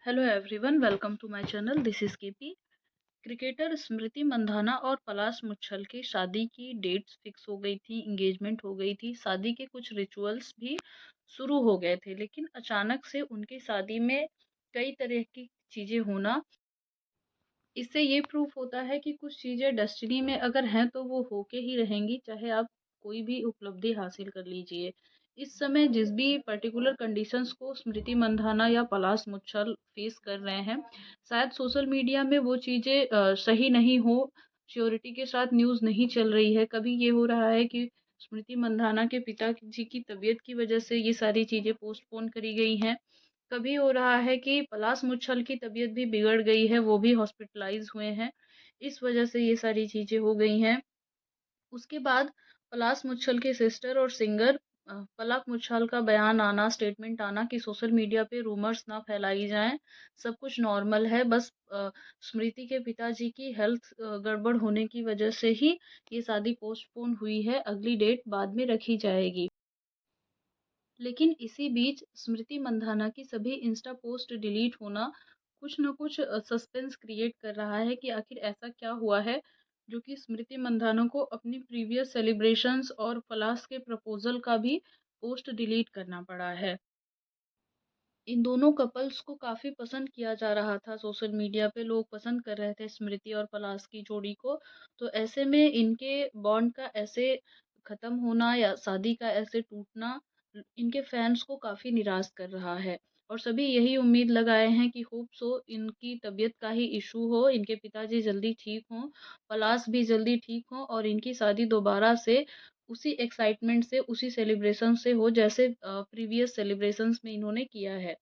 Hello everyone, welcome to my channel. This is KP. Cricketer Smriti Mandhana और पलाश मुच्छल की शादी की डेट्स फिक्स हो गई थी, एंगेजमेंट हो गई थी, शादी के कुछ रिचुअल्स भी शुरू हो गए थे। लेकिन अचानक से उनकी शादी में कई तरह की चीज़ें होना, इससे ये प्रूफ होता है कि कुछ चीज़ें डेस्टिनी में अगर हैं तो वो होके ही रहेंगी, चाहे आप कोई भी उपलब्धि हासिल कर लीजिए। इस समय जिस भी पर्टिकुलर कंडीशंस को स्मृति मंधाना या पलाश मुच्छल फेस कर रहे हैं, शायद सोशल मीडिया में वो चीज़ें सही नहीं हो, श्योरिटी के साथ न्यूज़ नहीं चल रही है। कभी ये हो रहा है कि स्मृति मंधाना के पिताजी की तबीयत की वजह से ये सारी चीज़ें पोस्टपोन करी गई हैं। कभी हो रहा है कि पलाश मुच्छल की तबीयत भी बिगड़ गई है, वो भी हॉस्पिटलाइज हुए हैं, इस वजह से ये सारी चीज़ें हो गई हैं। उसके बाद पलाश मुच्छल के सिस्टर और सिंगर पलक मुच्छल का बयान आना, स्टेटमेंट आना कि सोशल मीडिया पे रूमर्स ना फैलाई जाएं, सब कुछ नॉर्मल है, बस स्मृति के पिताजी की हेल्थ गड़बड़ होने की वजह से ही ये शादी पोस्टपोन हुई है, अगली डेट बाद में रखी जाएगी। लेकिन इसी बीच स्मृति मंधाना की सभी इंस्टा पोस्ट डिलीट होना कुछ न कुछ सस्पेंस क्रिएट कर रहा है कि आखिर ऐसा क्या हुआ है जो कि स्मृति मंधाना को अपनी प्रीवियस सेलिब्रेशंस और पलाश के प्रपोजल का भी पोस्ट डिलीट करना पड़ा है। इन दोनों कपल्स को काफ़ी पसंद किया जा रहा था, सोशल मीडिया पे लोग पसंद कर रहे थे स्मृति और पलाश की जोड़ी को। तो ऐसे में इनके बॉन्ड का ऐसे ख़त्म होना या शादी का ऐसे टूटना इनके फैंस को काफ़ी निराश कर रहा है। और सभी यही उम्मीद लगाए हैं कि होप सो इनकी तबीयत का ही इशू हो, इनके पिताजी जल्दी ठीक हों, पलाश भी जल्दी ठीक हों और इनकी शादी दोबारा से उसी एक्साइटमेंट से, उसी सेलिब्रेशन से हो जैसे प्रीवियस सेलिब्रेशंस में इन्होंने किया है।